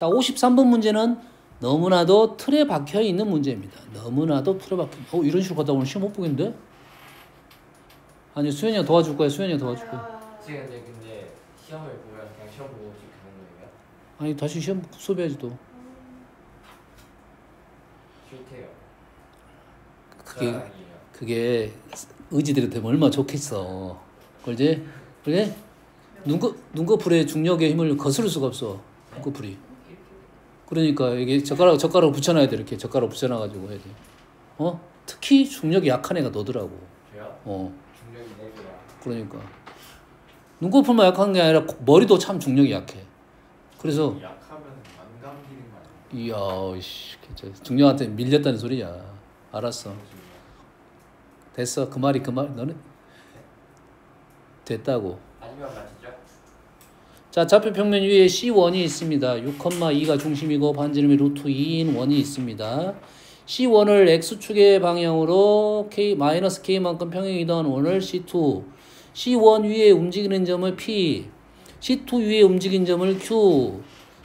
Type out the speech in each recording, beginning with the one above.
자, 53번 문제는 너무나도 틀에 박혀 있는 문제입니다. 너무나도 틀에 박혀. 이런 식으로 가다 오늘 시험 못 보겠는데? 아니, 수현이가 도와줄 거야. 수현이가 도와줄 거야. 근데 시험을 보면 그냥 시험 보고 오직 가는 거예요? 아니, 다시 시험 수업해야지 또. 싫대요. 그게 의지대로 되면 얼마나 좋겠어. 그러지? 그래? 눈꺼풀에 중력의 힘을 거스를 수가 없어. 눈꺼풀이. 그러니까 이게 젓가락 붙여놔야 돼. 이렇게 젓가락 붙여놔가지고 해야 돼. 특히 중력이 약한 애가 너더라고. 저요? 중력이 내고요. 그러니까 눈꺼풀만 약한 게 아니라 머리도 참 중력이 약해. 그래서 약하면 안 감기는 거 아니에요? 이야, 중력한테 밀렸다는 소리야. 알았어. 됐어. 그 말이 너는 됐다고. 아니면 맞죠? 자, 좌표 평면 위에 C1이 있습니다. 6,2가 중심이고 반지름이 루트 2인 원이 있습니다. C1을 X축의 방향으로 K만큼 평행 이동하는 원을 C2, C1 위에 움직이는 점을 P, C2 위에 움직이는 점을 Q,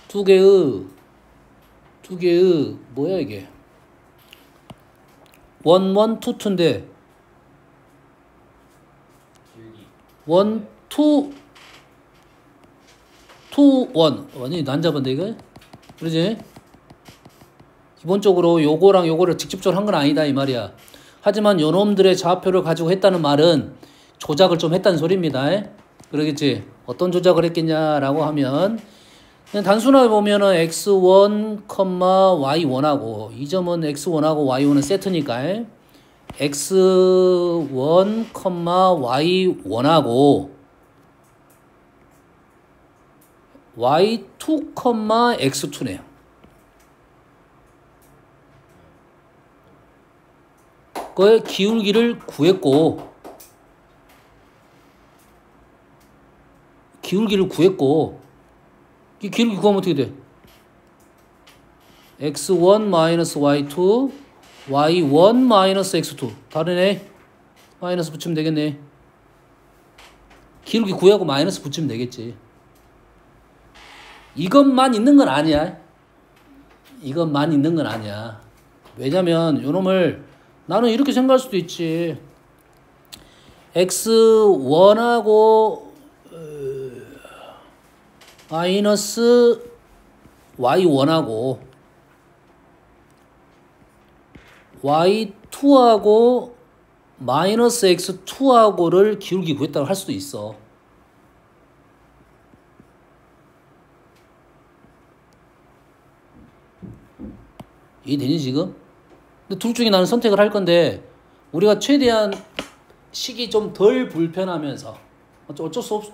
두 개의 뭐야 이게? 1, 1, 2, 2인데 1, 2, 2, 1. 완전히 난잡한데 이거? 그러지? 기본적으로 요거랑 요거를 직접적으로 한 건 아니다 이 말이야. 하지만 요놈들의 좌표를 가지고 했다는 말은 조작을 좀 했다는 소리입니다. 그러겠지? 어떤 조작을 했겠냐라고 하면 그냥 단순하게 보면은 x1, y1하고 이 점은 x1하고 y1은 세트니까 x1, y1하고 y2, x2네요. 그의 기울기를 구했고 이 기울기 구하면 어떻게 돼? x1 y2 y1 x2 다르네. 마이너스 붙이면 되겠네. 기울기 구하고 마이너스 붙이면 되겠지. 이것만 있는 건 아니야. 왜냐면 요놈을 나는 이렇게 생각할 수도 있지. x1하고 마이너스 y1하고 y2하고 마이너스 x2하고를 기울기 구했다고 할 수도 있어. 이해되니 지금? 근데 둘 중에 나는 선택을 할 건데 우리가 최대한 식이 좀 덜 불편하면서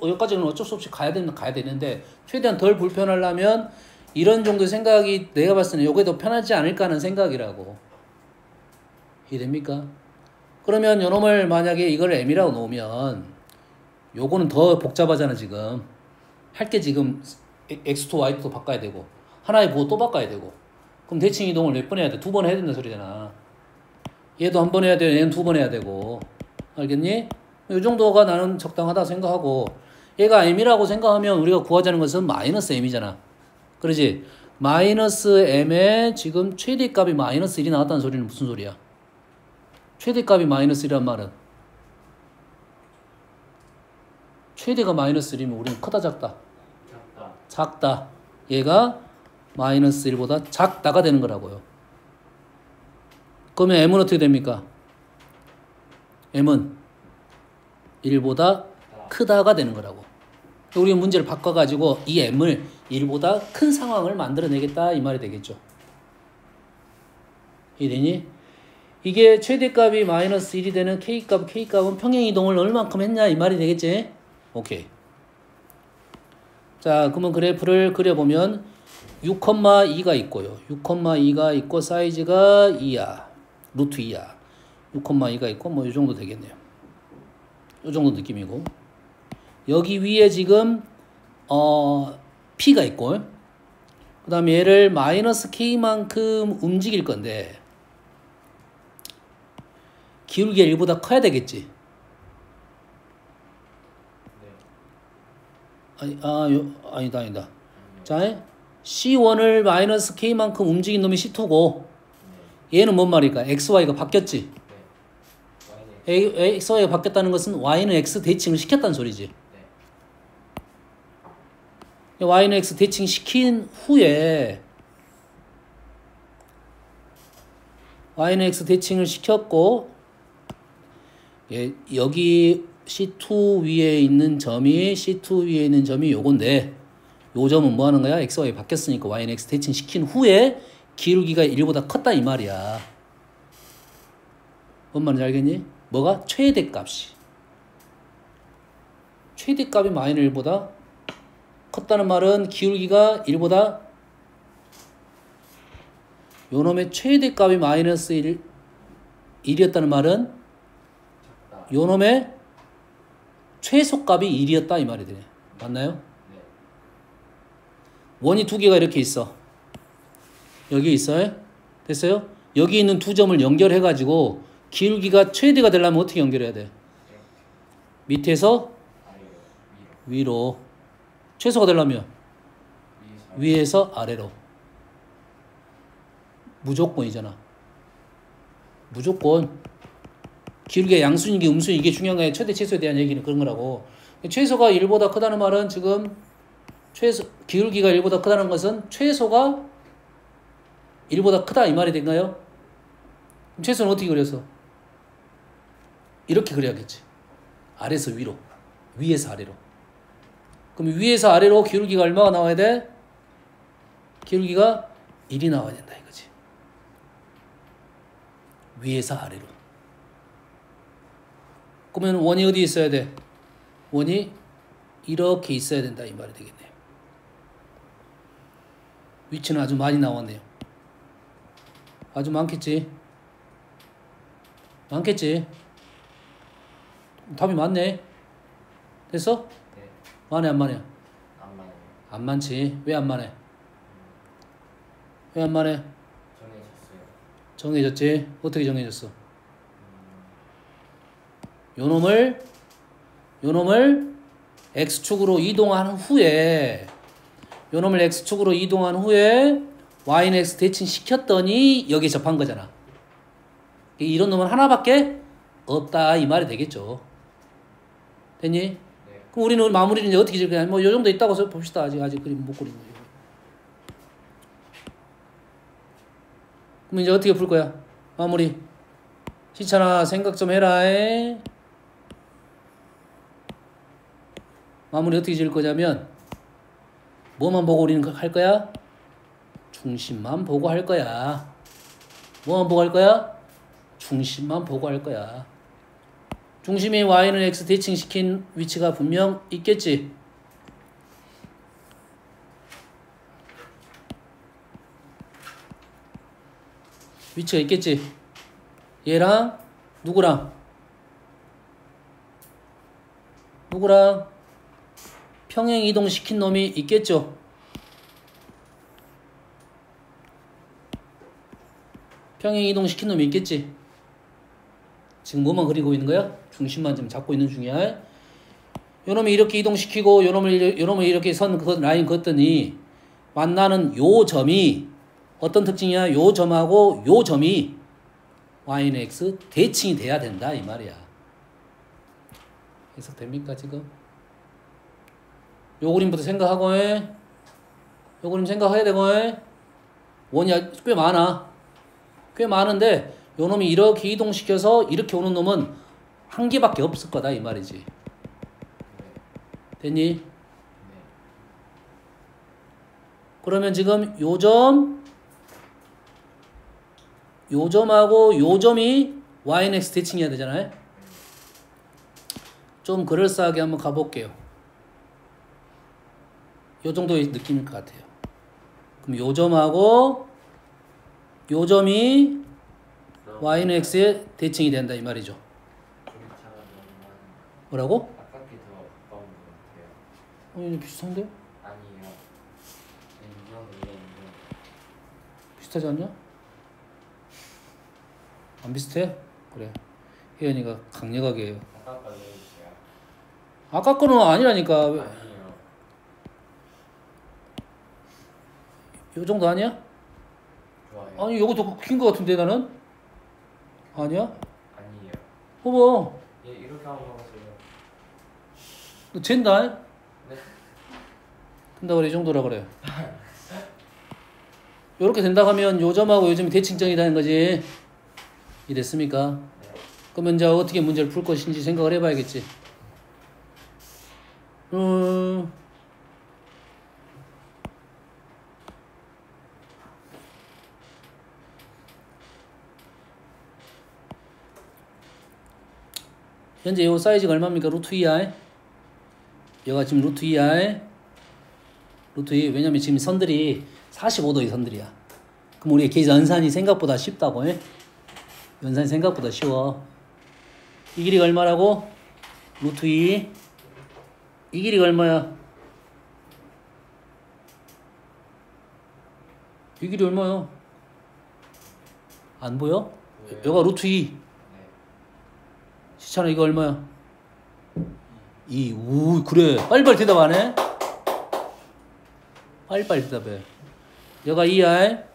여기까지는 어쩔 수 없이 가야 되는데 최대한 덜 불편하려면 이런 정도의 생각이 내가 봤을 때는 요게 더 편하지 않을까 하는 생각이라고. 이해됩니까? 그러면 요놈을 만약에 이걸 m이라고 놓으면 요거는 더 복잡하잖아 지금. 할 게 지금 x2, y2도 바꿔야 되고 하나의 부호 또 바꿔야 되고 그럼 대칭 이동을 몇 번 해야 돼? 2번 해야 된다는 소리잖아. 얘도 한 번 해야 되고 얘는 2번 해야 되고. 알겠니? 이 정도가 나는 적당하다 생각하고 얘가 m이라고 생각하면 우리가 구하자는 것은 마이너스 m이잖아. 그러지? 마이너스 m에 지금 최대값이 마이너스 1이 나왔다는 소리는 무슨 소리야? 최대값이 마이너스 1이란 말은 최대가 마이너스 1이면 우리는 크다 작다? 작다. 얘가 마이너스 1보다 작다가 되는 거라고요. 그러면 m은 어떻게 됩니까? m은 1보다 크다가 되는 거라고. 우리 문제를 바꿔가지고 이 m을 1보다 큰 상황을 만들어내겠다 이 말이 되겠죠. 이해되니? 이게 최대값이 마이너스 1이 되는 k값은 평행이동을 얼만큼 했냐 이 말이 되겠지? 오케이. 자, 그러면 그래프를 그려보면 6,2가 있고요. 6,2가 있고 사이즈가 2야. 루트 2야. 6,2가 있고 뭐 이 정도 되겠네요. 이 정도 느낌이고. 여기 위에 지금 P가 있고 그 다음에 얘를 마이너스 K만큼 움직일 건데 기울기가 1보다 커야 되겠지. 아니다. 자, C1을 마이너스 K만큼 움직인 놈이 C2고 얘는 뭔 말일까? XY가 바뀌었지. XY가 바뀌었다는 것은 Y는 X 대칭을 시켰다는 소리지. Y는 X 대칭 시킨 후에 Y는 X 대칭을 시켰고 여기 C2 위에 있는 점이 요건데 요 점은 뭐 하는 거야? XY 바뀌었으니까 Y는 X 대칭 시킨 후에 기울기가 1보다 컸다 이 말이야. 뭔 말인지 알겠니? 뭐가? 최대값이. 최대값이 마이너스 1보다 컸다는 말은 기울기가 1보다 요놈의 최대값이 마이너스 1이었다는 말은 요놈의 최소값이 1이었다 이 말이 되네. 맞나요? 원이 두 개가 이렇게 있어. 여기 있어요. 됐어요? 여기 있는 두 점을 연결해 가지고 기울기가 최대가 되려면 어떻게 연결해야 돼? 밑에서 위로. 최소가 되려면 위에서 아래로. 무조건이잖아. 무조건. 기울기가 양수인지 음수인지 이게 중요한 거야. 최대 최소에 대한 얘기는 그런 거라고. 최소가 1보다 크다는 말은 지금 기울기가 1보다 크다는 것은 최소가 1보다 크다 이 말이 된가요? 그럼 최소는 어떻게 그렸어? 이렇게 그려야겠지. 아래에서 위로, 위에서 아래로. 그럼 위에서 아래로 기울기가 얼마가 나와야 돼? 기울기가 1이 나와야 된다 이거지. 위에서 아래로. 그러면 원이 어디 있어야 돼? 원이 이렇게 있어야 된다 이 말이 되겠네요. 위치는 아주 많이 나왔네요. 아주 많겠지? 많겠지? 답이 많네. 됐어? 네. 많네 안 많네? 안 많아요. 안 많지. 왜 안 많네? 왜 안 많네? 정해졌어요. 정해졌지? 어떻게 정해졌어? 요놈을 X축으로 이동한 후에 요놈을 X축으로 이동한 후에 Y는 X 대칭 시켰더니 여기에 접한 거잖아. 이런 놈은 하나밖에 없다 이 말이 되겠죠. 됐니? 네. 그럼 우리는 마무리를 이제 어떻게 지을 거냐? 뭐 요 정도 있다고 봅시다. 아직 그림 못 그린 거예요. 그럼 이제 어떻게 풀 거야? 마무리. 시찬아 생각 좀 해라. 마무리 어떻게 지을 거냐면 뭐만 보고 우리는 할 거야? 중심만 보고 할 거야. 뭐만 보고 할 거야? 중심만 보고 할 거야. 중심이 Y는 X 대칭시킨 위치가 분명 있겠지. 위치가 있겠지. 얘랑 누구랑 평행 이동시킨 놈이 있겠죠. 평행 이동시킨 놈이 있겠지. 지금 뭐만 그리고 있는 거야? 중심만 좀 잡고 있는 중이야. 요놈이 이렇게 이동시키고 요놈을 이렇게 그 라인 걷더니 만나는 요 점이 어떤 특징이야? 요 점하고 요 점이 Y는 X 대칭이 돼야 된다 이 말이야. 해석됩니까 지금? 요 그림부터 생각하고 해. 요 그림 생각해야 되고 해. 원이 꽤 많아. 꽤 많은데 요 놈이 이렇게 이동시켜서 이렇게 오는 놈은 한 개밖에 없을 거다 이 말이지. 됐니? 네. 그러면 지금 요 점하고 요 점이 Y는 X 대칭해야 되잖아요. 좀 그럴싸하게 한번 가볼게요. 요 정도의 느낌일 것 같아요. 그럼 요 점하고 요 점이 Y는 X에 대칭이 된다 이 말이죠. 조리차가 너무 많은. 뭐라고? 아깝게 더 가까운 것 같아요. 이거 비슷한데? 아니에요. 이건. 비슷하지 않냐? 안 비슷해? 그래. 혜연이가 강력하게 해요. 아까 거 내주세요. 아까 거는 아니라니까. 아니에요. 요 정도 아니야? 좋아요. 아니 요거 더 긴 거 같은데 나는? 아니야? 아니에요. 봐봐. 예, 이렇게 한번 해보세요. 너 잰다? 네. 된다 그래 이 정도라 그래. 요렇게 된다 하면 요 점하고 요 점이 대칭점이라는 거지. 이랬습니까? 네. 그러면 이제 어떻게 문제를 풀 것인지 생각을 해봐야겠지. 현재 요 사이즈가 얼마입니까? 루트 2i. 얘가 지금 루트 2i. 루트 2. 왜냐면 지금 선들이 45도의 선들이야. 그럼 우리 계 연산이 생각보다 쉽다고 해? 연산이 생각보다 쉬워. 이 길이가 얼마라고? 루트 2. 이 길이가 얼마야? 이 길이 얼마야? 안 보여? 보여요. 여가 루트 2. 네. 시차는 이거 얼마야? 2. 우, 그래. 빨리빨리 대답 안 해? 빨리빨리 대답해. 여가 2i.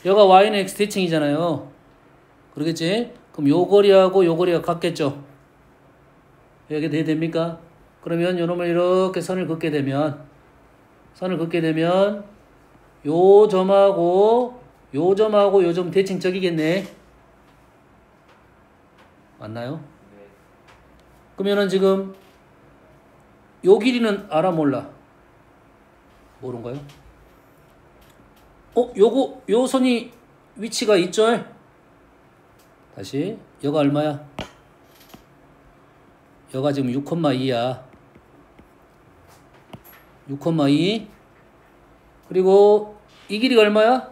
여가 y는 x 대칭이잖아요. 그러겠지? 그럼 요 거리하고 요 거리가 같겠죠? 이렇게 돼야 됩니까? 그러면 요놈을 이렇게 선을 긋게 되면 요 점하고 요 점 대칭적이겠네. 맞나요? 네. 그러면은 지금 요 길이는 알아 몰라? 모른가요? 요 선이 위치가 있죠? 다시 여가 얼마야? 여가 지금 6,2야. 6,2. 그리고 이 길이가 얼마야?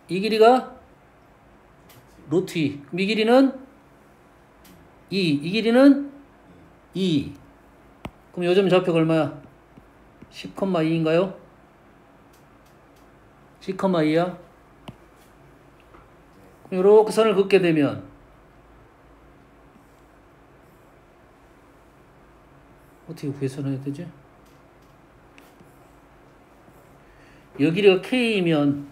이 길이가 루트 2. 그럼 이 길이는 2. 이 길이는 2. 그럼 요점 좌표가 얼마야? 10,2인가요? 10,2야. 이렇게 선을 긋게 되면 어떻게 계산해야 되지? 여 길이가 K이면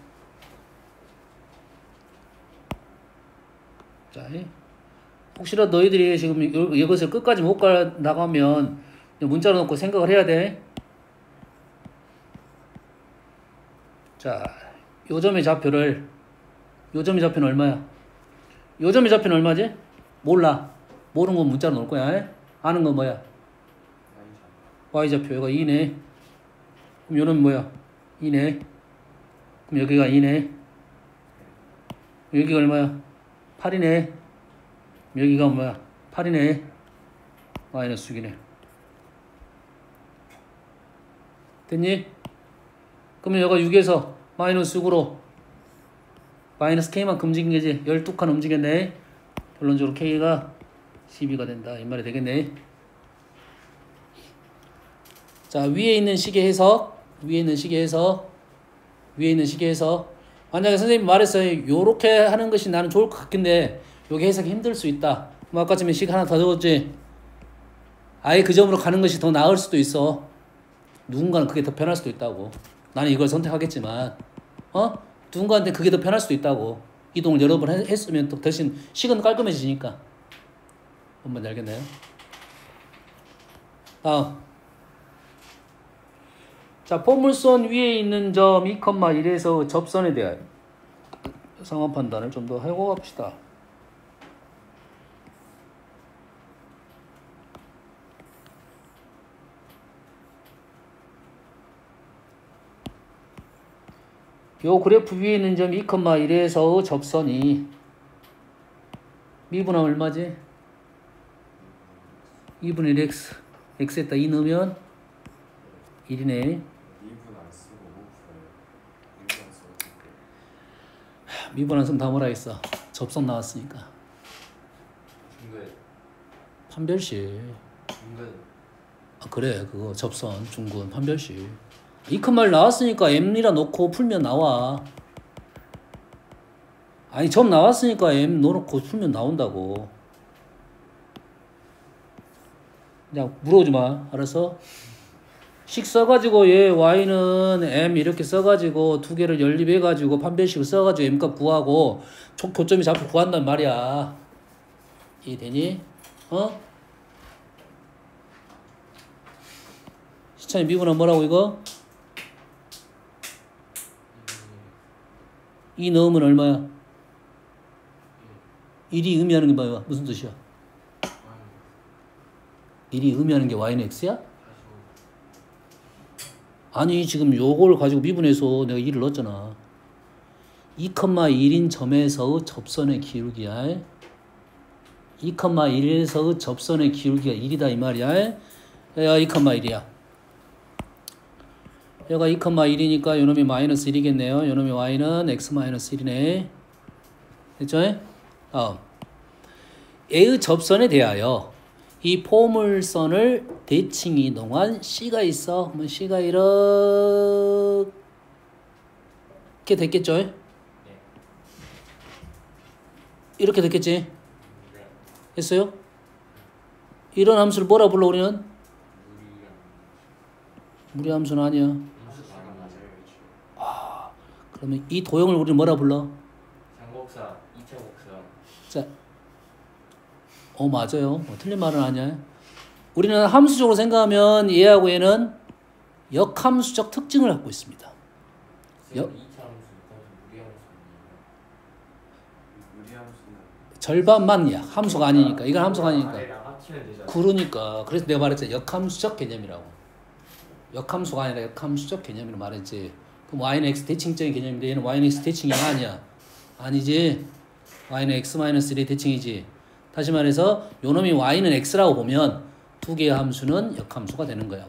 자, 혹시라도 너희들이 지금 이것을 끝까지 못 가 나가면 문자로 놓고 생각을 해야 돼. 자, 요 점의 좌표는 얼마야? 요 점의 좌표는 얼마지? 몰라. 모르는 건 문자로 놓을 거야. 아는 건 뭐야? y좌표. 여기가 2네. 그럼 요는 뭐야? 2네. 그럼 여기가 2네. 여기가 얼마야? 8이네. 여기가 뭐야? 8이네. 마이너스 6이네. 됐니? 그러면 여기가 6에서 마이너스 6으로 마이너스 K만큼 움직인 게지. 12칸 움직였네. 결론적으로 K가 12가 된다. 이 말이 되겠네. 자, 위에 있는 식의 해석. 만약에 선생님이 말했어요. 요렇게 하는 것이 나는 좋을 것 같긴데 요게 해석이 힘들 수 있다. 그럼 아까쯤에 식 하나 더 적었지. 아예 그 점으로 가는 것이 더 나을 수도 있어. 누군가는 그게 더 편할 수도 있다고. 나는 이걸 선택하겠지만 누군가한테 그게 더 편할 수도 있다고. 이동을 여러 번 했으면 또 대신 식은 깔끔해지니까. 뭔지 알겠나요? 다음. 자, 포물선 위에 있는 점 2,1에서 접선에 대하여 상황 판단을 좀 더 하고 갑시다. 요 그래프 위에 있는 점 2,1에서 접선이 미분하면 얼마지? 2분의 1 x. x에다 2 넣으면 1이네. 미분 안 쓰면 다 뭐라 했어? 접선 나왔으니까. 중근. 판별식. 중근. 아, 그래, 그거 접선 중근 판별식. 2,1 나왔으니까 m이라 놓고 풀면 나와. 아니 점 나왔으니까 m 넣어놓고 풀면 나온다고. 그냥 물어보지 마. 알았어? 식 써가지고 얘 y는 m 이렇게 써가지고 두 개를 연립해가지고 판별식을 써가지고 m값 구하고 교점이 잡고 구한단 말이야. 이해되니? 어? 시찬이 미분은 뭐라고 이거? 2 넣으면 얼마야? 1이 의미하는 게 뭐야? 무슨 뜻이야? 1이 의미하는 게 y는 x야? 아니 지금 요걸 가지고 미분해서 내가 2를 넣었잖아. 2,1인 점에서의 접선의 기울기야. 2,1에서의 접선의 기울기가 1이다 이 말이야. 얘가 2,1이야. 얘가 2,1이니까 요놈이 마이너스 1이겠네요. 요놈이 y는 x 마이너스 1이네. 됐죠? 다음. A의 접선에 대하여 이 포물선을 대칭 이동한 C가 있어. 그러면 C가 이렇게 됐겠죠? 네. 이렇게 됐겠지? 했어요? 이런 함수를 뭐라 불러 우리는? 무리함수는 아니야. 그러면 이 도형을 우리는 뭐라 불러? 삼곡선, 이차곡선. 자, 맞아요. 틀린 말은 아니야. 우리는 함수적으로 생각하면 얘하고 얘는 역함수적 특징을 갖고 있습니다. 이차함수, 무리함수는 절반만이야. 함수가 아니니까. 이건 함수가 아니니까. 아래랑 합치면 되잖아. 그러니까. 그래서 내가 말했잖아. 역함수적 개념이라고. 역함수가 아니라 역함수적 개념이라고 말했지. 그럼 y는 x 대칭적인 개념인데 얘는 y는 x 대칭이 아니야. 아니지. y는 x-1의 대칭이지. 다시 말해서 요놈이 y는 x라고 보면 두 개의 함수는 역함수가 되는 거야.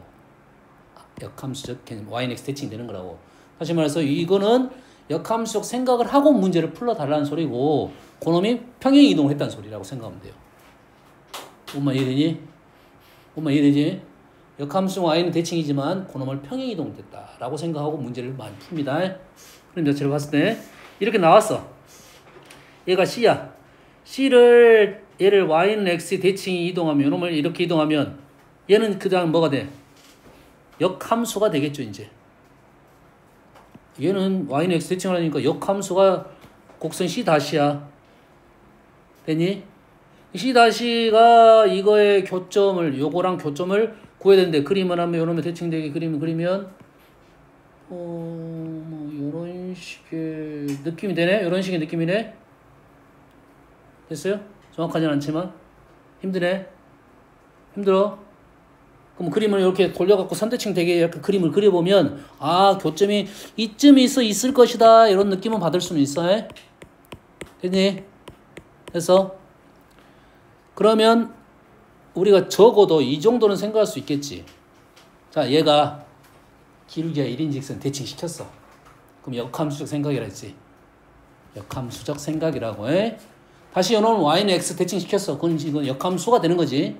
역함수적 개념, y는 x 대칭이 되는 거라고. 다시 말해서 이거는 역함수적 생각을 하고 문제를 풀어달라는 소리고 그놈이 평행 이동을 했다는 소리라고 생각하면 돼요. 엄마 이해되니? 엄마 이해되지? 역함수 y는 대칭이지만 그놈을 평행 이동됐다라고 생각하고 문제를 많이 풉니다. 그럼 제가 봤을 때 이렇게 나왔어. 얘가 C야. 얘를 y는 x 대칭이 이동하면 이놈을 이렇게 이동하면 얘는 그 다음 뭐가 돼? 역함수가 되겠죠 이제. 얘는 y는 x 대칭을 하니까 역함수가 곡선 C 다시야. 됐니? C 다시가 이거의 교점을 요거랑 교점을 구해야 되는데 그림을 하면 요놈의 대칭되게 그림을 그리면 뭐 요런 식의 느낌이 되네. 요런 식의 느낌이네. 됐어요? 정확하진 않지만 힘드네. 힘들어. 그럼 그림을 이렇게 돌려갖고 선대칭 되게 이렇게 그림을 그려보면 교점이 이쯤에 있을 것이다 이런 느낌은 받을 수는 있어. 됐니? 그래서 그러면 우리가 적어도 이 정도는 생각할 수 있겠지. 자, 얘가 기울기가 1인직선 대칭시켰어. 그럼 역함수적 생각이라 했지. 역함수적 생각이라고. 다시 요놈은 y는 x 대칭시켰어. 이건 역함수가 되는 거지.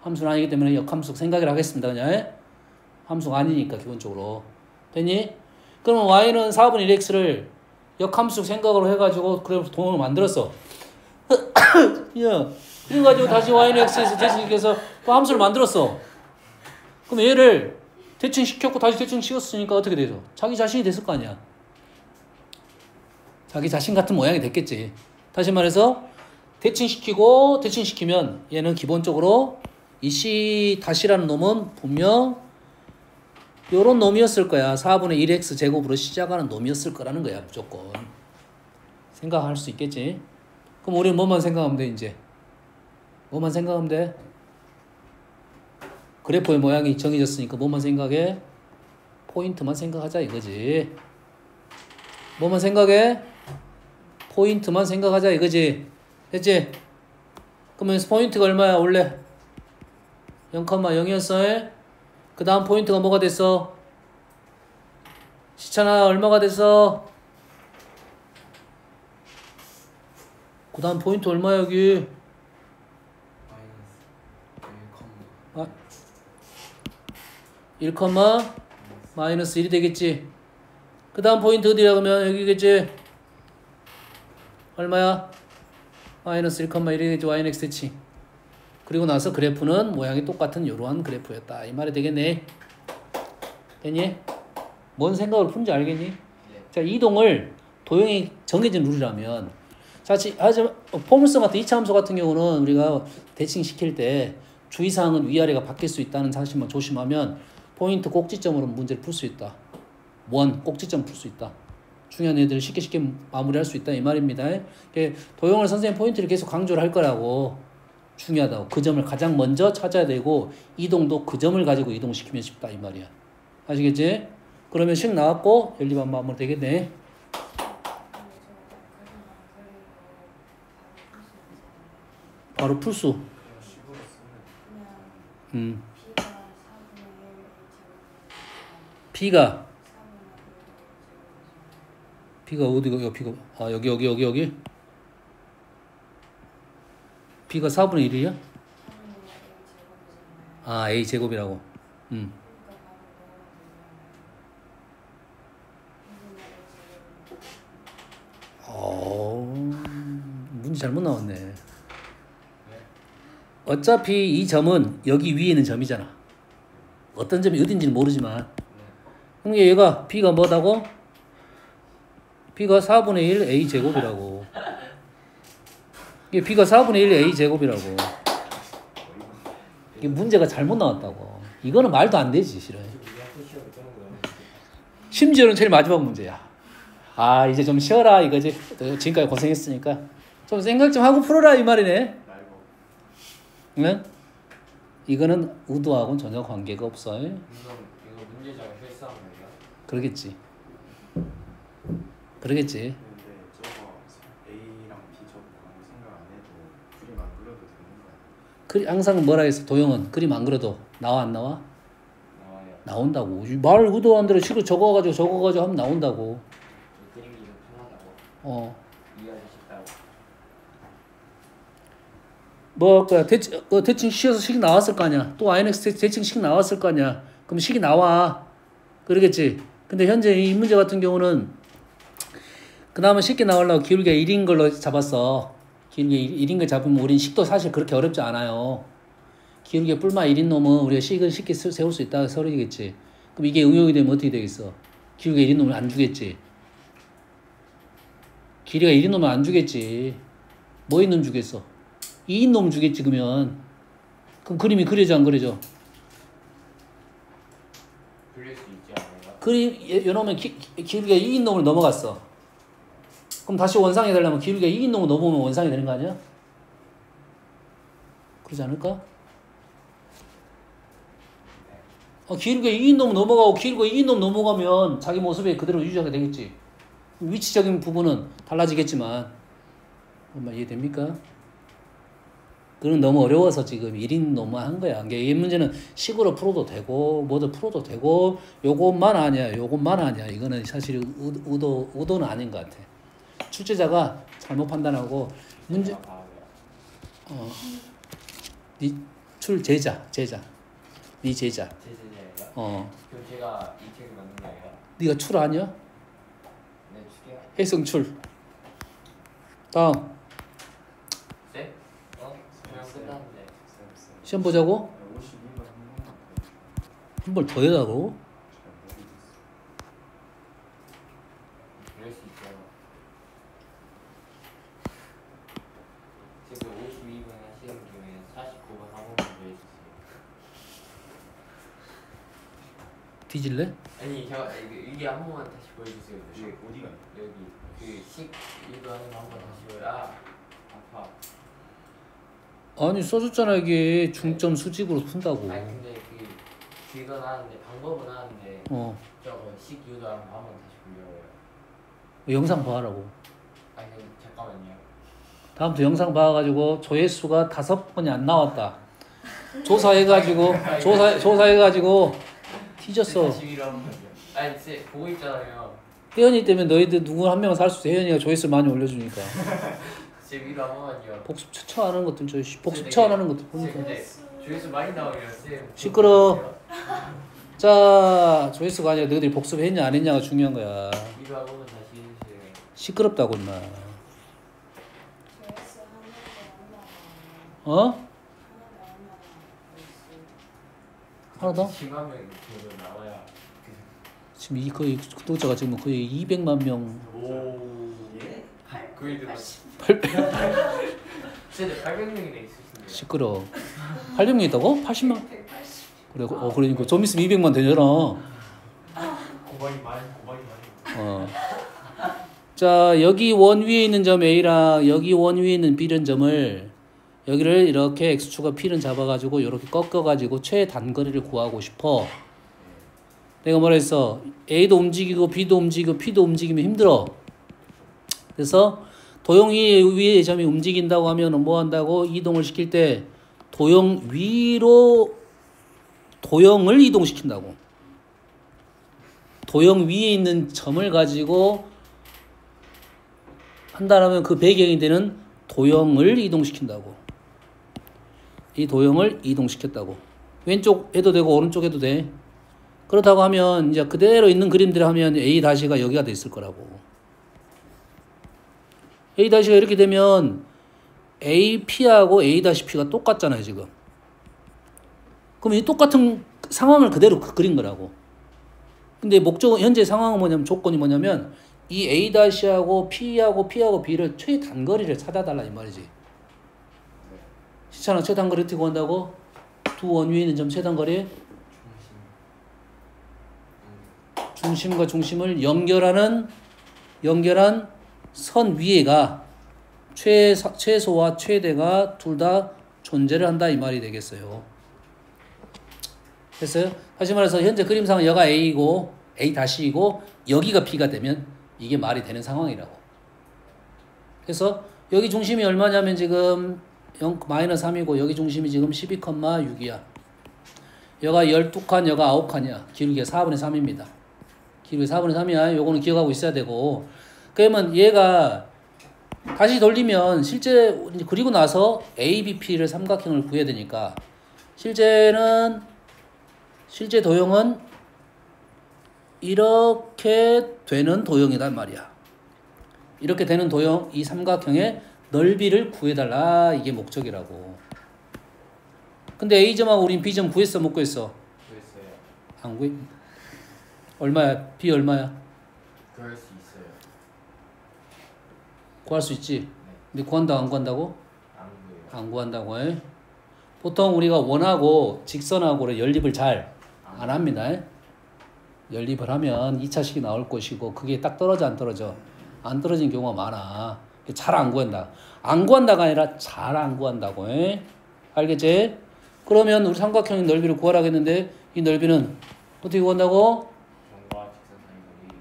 함수는 아니기 때문에 역함수적 생각이라 하겠습니다. 그냥. 함수가 아니니까 기본적으로. 됐니? 그러면 y는 4분의 1x를 역함수적 생각으로 해가지고 그래서 동을 만들었어. 야, 그래가지고 다시 y는 x에서 대칭시켜서 또 함수를 만들었어. 그럼 얘를 대칭시켰고 다시 대칭시켰으니까 어떻게 되죠? 자기 자신이 됐을 거 아니야. 자기 자신 같은 모양이 됐겠지. 다시 말해서 대칭시키고 대칭시키면 얘는 기본적으로 이 C 다시라는 놈은 분명 요런 놈이었을 거야. 4분의 1x 제곱으로 시작하는 놈이었을 거라는 거야. 무조건. 생각할 수 있겠지. 그럼 우리는 뭐만 생각하면 돼 이제? 뭐만 생각하면 돼? 그래프의 모양이 정해졌으니까 뭐만 생각해? 포인트만 생각하자 이거지. 뭐만 생각해? 포인트만 생각하자 이거지. 됐지? 그러면 포인트가 얼마야 원래? 0,0이었어. 그 다음 포인트가 뭐가 됐어? 시차나 얼마가 됐어? 그 다음 포인트 얼마야 여기? 마이너스 1, 1이 되겠지. 그 다음 포인트 어디야 그러면 여기겠지. 얼마야? 마이너스 1,1이 되겠지. y는 x 대칭. 그리고 나서 그래프는 모양이 똑같은 이러한 그래프였다 이 말이 되겠네. 됐니? 뭔 생각을 푼지 알겠니? 네. 자, 이동을 도형이 정해진 룰이라면 자, 포물선 같은 이차 함수 같은 경우는 우리가 대칭 시킬 때 주의사항은 위아래가 바뀔 수 있다는 사실만 조심하면 포인트 꼭지점으로 문제를 풀 수 있다. 원 꼭지점 풀 수 있다. 중요한 애들을 쉽게 마무리할 수 있다 이 말입니다. 도형을 선생님 포인트를 계속 강조를 할 거라고. 중요하다고. 그 점을 가장 먼저 찾아야 되고 이동도 그 점을 가지고 이동시키면 쉽다 이 말이야. 아시겠지? 그러면 식 나왔고 1, 2번 마무리 되겠네. 바로 풀수. 그냥 식으로 쓰면 B가 어디가 여기 B가 4분의 1이야? 아 A 제곱이라고. 문제 잘못 나왔네. 어차피 이 점은 여기 위에 있는 점이잖아. 어떤 점이 어딘지는 모르지만. 그럼 얘가 B가 뭐다고? B가 4분의 1 A 제곱이라고. 이게 B가 4분의 1 A 제곱이라고. 이게 문제가 잘못 나왔다고. 이거는 말도 안 되지, 실은. 심지어는 제일 마지막 문제야. 아, 이제 좀 쉬어라, 이거지. 지금까지 고생했으니까. 좀 생각 좀 하고 풀어라, 이 말이네. 응? 이거는 의도하고는 전혀 관계가 없어. 이거 문제자가 실수한 거예요? 그러겠지. 근데 저거 A랑 B 저거 아무 생각 안 해도 그림 안 그려도 되는 거야. 항상 뭐라 했어? 도형은 그림 안 그려도 나와 안 나와? 나와요. 나온다고. 말 의도한 대로 식을 적어가지고 하면 나온다고. 그림이 좀 편하다고. 이해하기 쉽다고. 뭐 아까 대칭 씌어서 식이 나왔을 거 아니야. 또 INX 대칭 식 나왔을 거 아니야. 그럼 식이 나와. 그러겠지. 근데 현재 이 문제 같은 경우는 그 다음에 쉽게 나오려고 기울기가 1인 걸로 잡았어. 기울기가 1인 걸 잡으면 우린 식도 사실 그렇게 어렵지 않아요. 기울기가 뿔마 1인 놈은 우리가 식은 쉽게 세울 수 있다 소리겠지. 그럼 이게 응용이 되면 어떻게 되겠어? 기울기가 1인 놈을 안 주겠지. 길이가 1인 놈을 안 주겠지. 뭐 있는 주겠어? 2인 놈 주겠지. 그러면 그림이 그려져 안 그려져? 그릴 수 있지 않아요? 요놈은 기울기가 2인 놈을 넘어갔어. 그럼 다시 원상이 되려면 기울기가 2인 놈을 넘으면 원상이 되는 거 아니야? 그러지 않을까? 기울기가 2인 놈 넘어가고 기울기가 2인 놈 넘어가면 자기 모습에 그대로 유지하게 되겠지. 위치적인 부분은 달라지겠지만 엄마 이해됩니까? 그건 너무 어려워서 지금 1인 놈만 한 거야. 이 문제는 식으로 풀어도 되고 뭐도 풀어도 되고 요것만 아니야. 이거는 사실 의도는 아닌 것 같아. 출제자가 잘못 판단하고 문제 네 제자 네 제자 제 제자예요? 그럼 제가 이 책을 만든 거예요? 네가 출 아니야? 네, 줄게요. 해성출. 다음 쌤? 그냥 끝났는데. 시험 보자고? 52번 한 번 더 해라고? 그럴 수 있죠. 지금 52분 하시는 김에 49분 한 번만 더 해주세요. 뒤질래? 아니, 제가 이게 한 번만 다시 보여주세요. 이게 어디가? 여기 식 이거 하는 거 한 번 다시 보여. 아파. 아니 써줬잖아. 이게 중점 수직으로 푼다고. 아니 근데 그건 하는데 방법은 하는데 저거 식 유도하는 거 한 번 다시 보려고요. 영상 봐라고. 아니 근데 잠깐만요. 다음부터 영상 봐가지고 조회수가 5번이 안 나왔다. 조사해가지고 뒤졌어. 다시 위로 한 번요. 아니 쌤 보고 있잖아요. 혜연이 때문에 너희들 누구 한 명은 살 수 있어. 혜연이가 조회수 많이 올려주니까. 쌤 위로 한 번만요. 복습 처하는 것들 복습 처하는 것들 쌤 보니까. 근데 조회수 많이 나오면 쌤 시끄러워. 자, 조회수가 아니라 너희들이 복습했냐 안 했냐가 중요한 거야. 위로 한 번만 다시 해주세요. 시끄럽다고 임마. 조회수 어? 하나 더? 10만 명 정도 나와야 그 지금 이 거의 구독자가 지금 거의 200만 명. 오. 예? 그이드 800명이나 있으신데요. 시끄러. 800명 있다고? 80만? 180. 그래, 그러니까 좀 있으면 200만 되잖아. 고발이 많이. 자, 여기 원 위에 있는 점 A랑 여기 원 위에 있는 B는 점을 여기를 이렇게 X축과 P는 잡아가지고 이렇게 꺾어가지고 최단거리를 구하고 싶어. 내가 뭐라 했어? A도 움직이고 B도 움직이고 P도 움직이면 힘들어. 그래서 도형 위의 점이 움직인다고 하면 뭐 한다고? 이동을 시킬 때 도형 위로 도형을 이동시킨다고. 도형 위에 있는 점을 가지고 한다라면 그 배경이 되는 도형을 이동시킨다고. 이 도형을 이동시켰다고. 왼쪽 해도 되고 오른쪽 해도 돼. 그렇다고 하면 이제 그대로 있는 그림대로 하면 A-가 여기가 돼 있을 거라고. A-가 이렇게 되면 AP하고 A-P가 똑같잖아요, 지금. 그럼 이 똑같은 상황을 그대로 그린 거라고. 근데 현재 상황은 뭐냐면, 조건이 뭐냐면, 이 A-하고 P하고 B를 최단거리를 찾아달라, 이 말이지. 시차나 최단거리 어떻게 구한다고? 두 원 위에 있는 점 최단거리. 중심과 중심을 연결한 선 위에가 최소와 최대가 둘 다 존재를 한다 이 말이 되겠어요. 됐어요? 다시 말해서 현재 그림상은 여가 A이고 A-이고 여기가 B가 되면 이게 말이 되는 상황이라고. 그래서 여기 중심이 얼마냐면 지금 -3이고 여기 중심이 지금 12,6이야. 여가 12칸, 여가 9칸이야. 기울기가 4분의 3입니다. 기울기 4분의 3이야. 요거는 기억하고 있어야 되고. 그러면 얘가 다시 돌리면 실제 그리고 나서 ABP를 삼각형을 구해야 되니까 실제 도형은 이렇게 되는 도형이란 말이야. 이렇게 되는 도형, 이 삼각형의 넓이를 구해달라. 이게 목적이라고. 근데 A점하고 우린 B점 구했어, 못 구했어? 구했어요. 안 구해? 얼마야? B 얼마야? 구할 수 있어요. 구할 수 있지? 네. 근데 구한다고 안 구한다고? 안 구해요. 안 구한다고 해? 보통 우리가 원하고 직선하고를 연립을 잘 안 합니다. 연립을 하면 2차식이 나올 것이고 그게 딱 떨어져 안 떨어져? 안 떨어진 경우가 많아. 잘 안 구한다. 안 구한다가 아니라 잘 안 구한다고 해? 알겠지? 그러면 우리 삼각형의 넓이를 구하라고 했는데 이 넓이는 어떻게 구한다고? 점과 직선 사이 거리.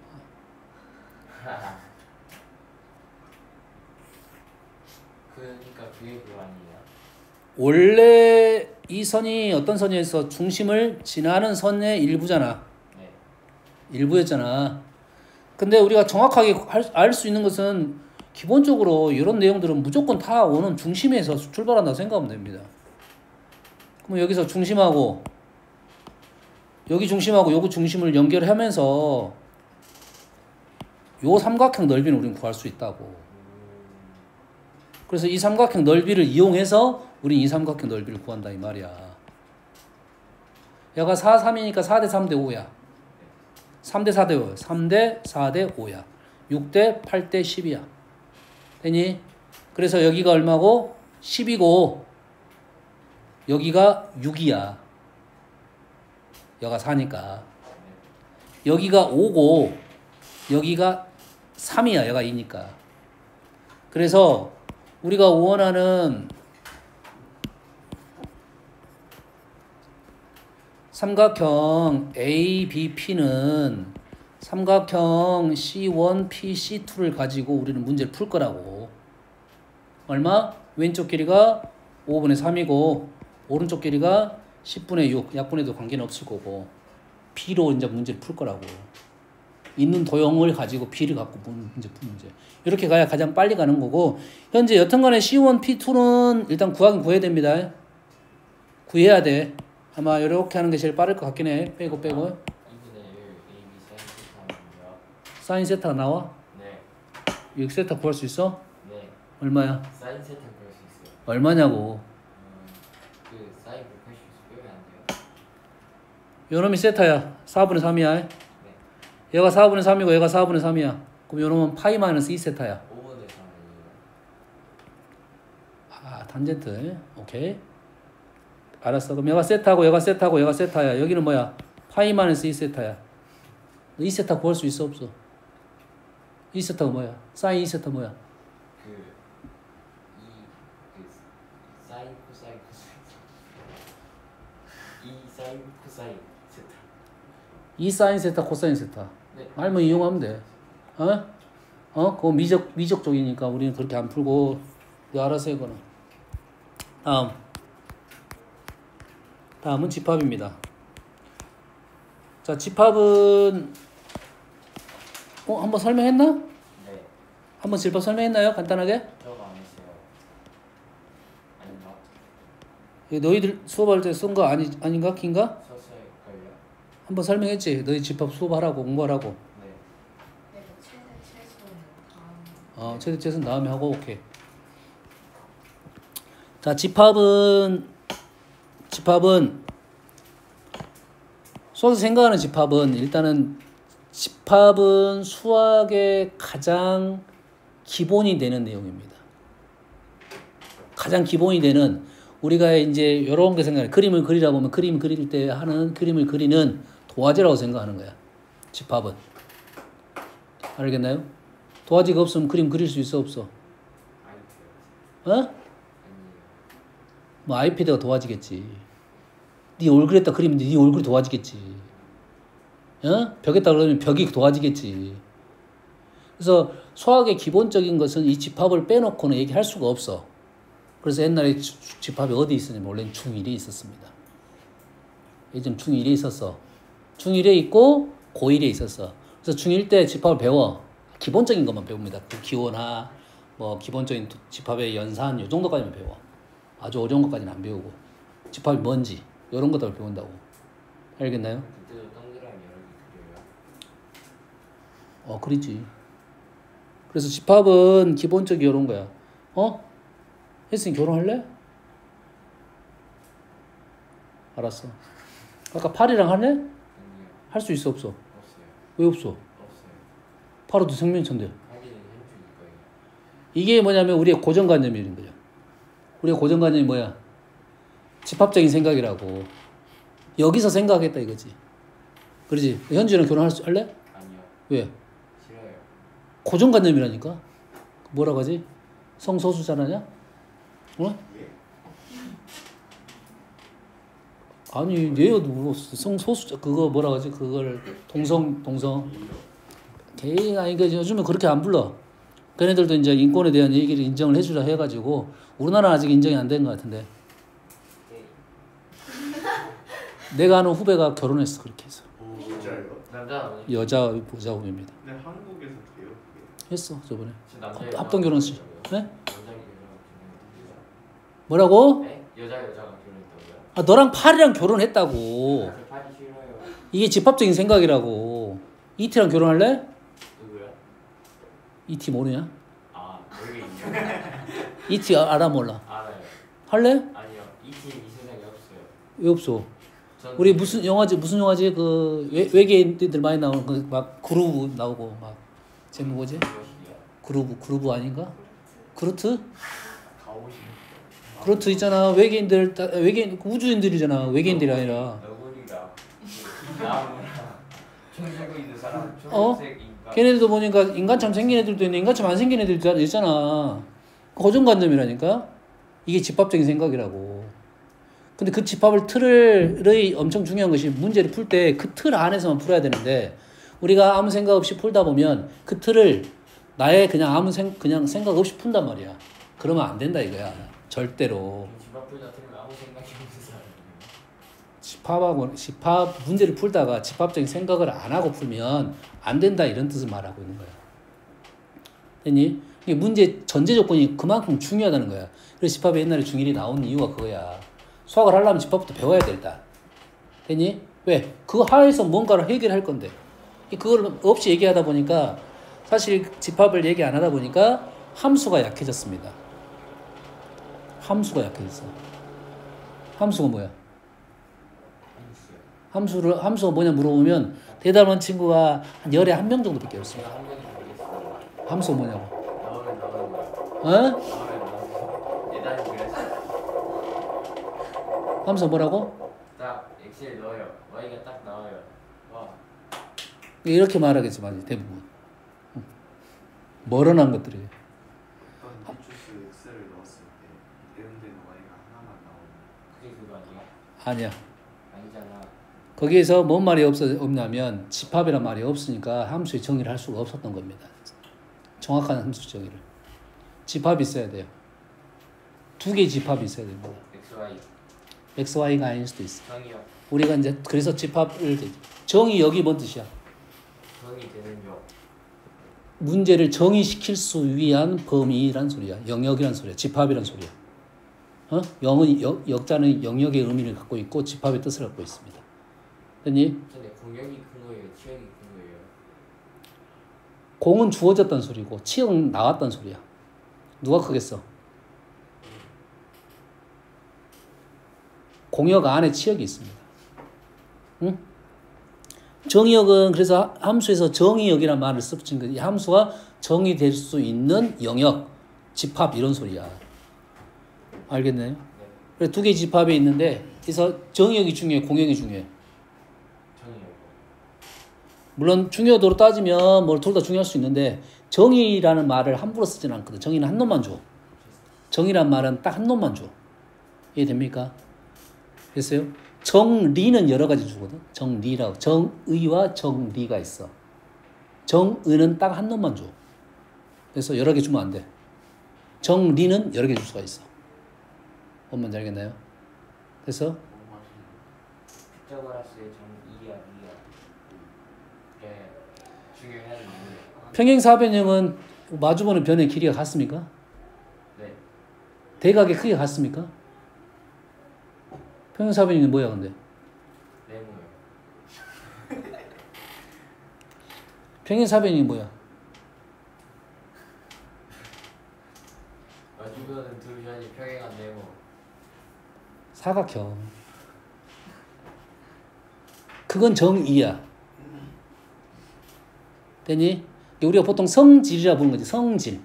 그러니까 그게 그거 아니에요? 원래 이 선이 어떤 선이었어? 중심을 지나는 선의 일부잖아. 네. 일부였잖아. 근데 우리가 정확하게 알 수 있는 것은 기본적으로 이런 내용들은 무조건 다 원은 중심에서 출발한다고 생각하면 됩니다. 그럼 여기서 중심하고 여기 중심하고 요거 중심을 연결하면서 요 삼각형 넓이는 우리는 구할 수 있다고. 그래서 이 삼각형 넓이를 이용해서 우린 이 삼각형 넓이를 구한다 이 말이야. 얘가 4, 3이니까 4대 3대 5야. 3대 4대 5야. 3대 4대 5야. 6대 8대 10이야. 되니? 그래서 여기가 얼마고? 10이고 여기가 6이야. 여가 4니까. 여기가 5고 여기가 3이야. 여가 2니까. 그래서 우리가 원하는 삼각형 ABP는 삼각형 C1, PC2를 가지고 우리는 문제를 풀 거라고. 얼마? 왼쪽 길이가 5분의 3이고 오른쪽 길이가 10분의 6. 약분해도 관계는 없을 거고 B로 이제 문제를 풀 거라고. 있는 도형을 가지고 B를 갖고 문제 푸는 문제. 이렇게 가야 가장 빨리 가는 거고 현재 여튼간에 C1, P2는 일단 구하긴 구해야 됩니다. 구해야 돼. 아마 이렇게 하는 게 제일 빠를 것 같긴 해. 빼고 2분의 1 AB 사인 세타는요? 사인 세타가 나와? 네. 6세타 구할 수 있어? 네. 얼마야? 사인 세타 구할 수 있어요. 얼마냐고. 그 사인 180에서 빼면 안 돼요? 요놈이 세타야. 4분의 3이야. 네. 얘가 4분의 3이고 얘가 4분의 3이야. 그럼 요놈은 파이 마이너스 2세타야. 5분의 3이에요. 아, 탄젠트. 오케이. 알았어. 그럼 얘가 세타고 얘가 세타고 얘가 세타야. 여기는 뭐야? 파이 마이너스 2세타야. 너 2세타 구할 수 있어 없어? 2세타가 뭐야? 사인 2세타 뭐야? 사인 코사인 이 사인 코사인 세타. 2 사인 세타 코사인 세타. 네. 알면 이용하면 돼. 그거 미적 쪽이니까 우리는 그렇게 안 풀고 너 알아서 해 그거는. 다음은 집합입니다. 자, 집합은 한번 설명했나? 네. 한번 집합 설명했나요? 간단하게? 저거 안 했어요. 아닌가? 너희들 수업할 때 쓴 거 아닌가? 긴가? 썼을걸요? 한번 설명했지. 너희 집합 수업하라고 공부하라고. 네. 내가 최대 최소는 다음. 최대 최선 다음에 하고 오케이. 자, 집합은 수학에서 생각하는 집합은 수학의 가장 기본이 되는 내용입니다. 가장 기본이 되는 우리가 이제 이런 게 생각해. 그림을 그리다 보면 그림 그릴 때 하는 그림을 그리는 도화지라고 생각하는 거야. 집합은. 알겠나요? 도화지가 없으면 그림 그릴 수 있어 없어? 아니요. 뭐 아이패드가 도와지겠지. 네 얼굴에다 그리면 네 얼굴이 도와지겠지. 벽에다 그리면 벽이 도와지겠지. 그래서 수학의 기본적인 것은 이 집합을 빼놓고는 얘기할 수가 없어. 그래서 옛날에 집합이 어디 있었냐면 원래는 중1에 있었습니다. 예전 중1에 있었어. 중1에 있고 고1에 있었어. 그래서 중1 때 집합을 배워. 기본적인 것만 배웁니다. 그 기호나 뭐 기본적인 집합의 연산 이 정도까지만 배워. 아주 어려운 것까지는 안 배우고. 집합이 뭔지 이런 것들을 배운다고. 알겠나요? 그때도 동그라미 여러 개 그려요. 그러지. 그래서 집합은 기본적이 이런 거야. 혜승이 결혼할래? 알았어. 아까 8이랑 할래? 아니요. 할 수 있어 없어? 없어요. 왜 없어? 없어요. 8호도 생명천대. 하기는 힘줄 거예요. 이게 뭐냐면 우리의 고정관념이 있는 거야. 우리의 고정관념이 뭐야? 집합적인 생각이라고. 여기서 생각했다 이거지. 그러지? 현주는 결혼할래? 아니요. 왜? 싫어요. 고정관념이라니까. 뭐라고 하지? 성소수자라냐? 아니 얘도 물었어. 성소수자 그거 뭐라고 하지? 그걸 동성 개인 아니까 요즘에 그렇게 안 불러. 걔네들도 이제 인권에 대한 얘기를 인정을 해주라 해가지고 우리나라는 아직 인정이 안 된 것 같은데. 내가 아는 후배가 결혼했어 그렇게 해서. 진짜요? 남자는 여자 후배입니다. 근데 한국에서 돼요 그게? 했어 저번에. 남자 합동 결혼식. 네? 여자 뭐라고? 네? 여자가 결혼했다고요? 너랑 팔이랑 결혼했다고. 저 파기 싫어요. 이게 집합적인 생각이라고. 이티랑 결혼할래? 누구요? 이티 모르냐? 여기 있네요. 이티 알아 몰라? 알아요. 할래? 아니요. 이 팀 이 세상에 없어요. 왜 없어? 전 우리 무슨 영화지 그 외계인들 많이 나오는 그 막 그루브 나오고 막 제목 뭐지? 무엇이요? 그루브 아닌가? 그루트? 가오신. 그루트 있잖아. 외계인 우주인들이잖아. 외계인들이 아니라. 너구리가 나무랑 춤추고 있는 사람 어? 초록색 인간. 걔네들도 보니까 인간처럼 생긴 애들도 있는데 인간처럼 안 생긴 애들도 있잖아. 고정관념이라니까. 이게 집합적인 생각이라고. 근데 그 집합을 틀을 엄청 중요한 것이 문제를 풀 때 그 틀 안에서만 풀어야 되는데 우리가 아무 생각 없이 풀다 보면 그 틀을 나의 그냥 그냥 생각 없이 푼단 말이야. 그러면 안 된다 이거야. 절대로. 집합 풀다 틀면 아무 생각이 없는 사람이에요. 집합 문제를 풀다가 집합적인 생각을 안 하고 풀면 안 된다 이런 뜻을 말하고 있는 거야. 됐니? 이게 문제 전제 조건이 그만큼 중요하다는 거야. 그래서 집합이 옛날에 중1이 나온 이유가 그거야. 수학을 하려면 집합부터 배워야 돼 일단. 됐니? 왜? 그 하에서 뭔가를 해결할 건데. 그걸 없이 얘기하다 보니까 사실 집합을 얘기 안 하다 보니까 함수가 약해졌습니다. 함수가 약해졌어. 함수가 뭐야? 함수가 뭐냐 물어보면 대답한 친구가 한 열에 한 명 정도밖에 없습니다. 제가 한 명이 모르겠어요. 함수 뭐냐고. 나오면 어? 나오면 예단이 그랬어요. 함수 뭐라고? 딱 엑셀 넣어요. Y가 딱 나와요. 와. 이렇게 말하겠지만 대부분 멀어난 것들이. 어떤 기출수 엑셀을 넣었을 때 대응되는 y가 하나만 나오는 그게 그거 아니야? 아니야. 아니잖아. 거기에서 뭔 말이 없냐면 집합이란 말이 없으니까 함수의 정의를 할 수가 없었던 겁니다. 정확한 함수 정의를. 집합이 있어야 돼요. 두 개의 집합이 있어야 됩니다. XY. XY가 아닐 수도 있어. 정의요. 우리가 이제 그래서 집합을 정의역이 뭔 뜻이야? 정의 되는 역. 문제를 정의시킬 수 위한 범위란 소리야. 영역이란 소리야. 집합이란 소리야. 어? 역자는 영역의 의미를 갖고 있고 집합의 뜻을 갖고 있습니다. 됐니? 근데 공역이 큰 거예요? 치역이 큰 거예요? 공은 주어졌단 소리고 치역은 나왔단 소리야. 누가 크겠어? 공역 안에 치역이 있습니다. 응? 정의역은 그래서 함수에서 정의역이라는 말을 써붙인 거지. 이 함수가 정의될 수 있는 영역, 집합 이런 소리야. 알겠나요? 네. 그래 두 개의 집합이 있는데 그래서 정의역이 중요해, 공역이 중요해. 정의요. 물론 중요도로 따지면 뭘 둘 다 중요할 수 있는데 정의라는 말을 함부로 쓰진 않거든. 정의는 한 놈만 줘. 정의란 말은 딱 한 놈만 줘. 이해됩니까? 됐어요? 정리는 여러 가지 주거든. 정리라고. 정의와 정리가 있어. 정의는 딱 한 놈만 줘. 그래서 여러 개 주면 안 돼. 정리는 여러 개 줄 수가 있어. 뭔 말인지 알겠나요? 그래서 피타고라스의 정의야, 이야. 그게 중요한 이유예요. 평행사변형은 마주보는 변의 길이가 같습니까? 네. 대각의 크기가 같습니까? 평행사변형이 뭐야 근데? 네모요. 평행사변형이 뭐야? 마주보는 두 변이 평행한 네모. 사각형. 그건 정의야. 되니? 우리가 보통 성질이라 부르는 거지. 성질.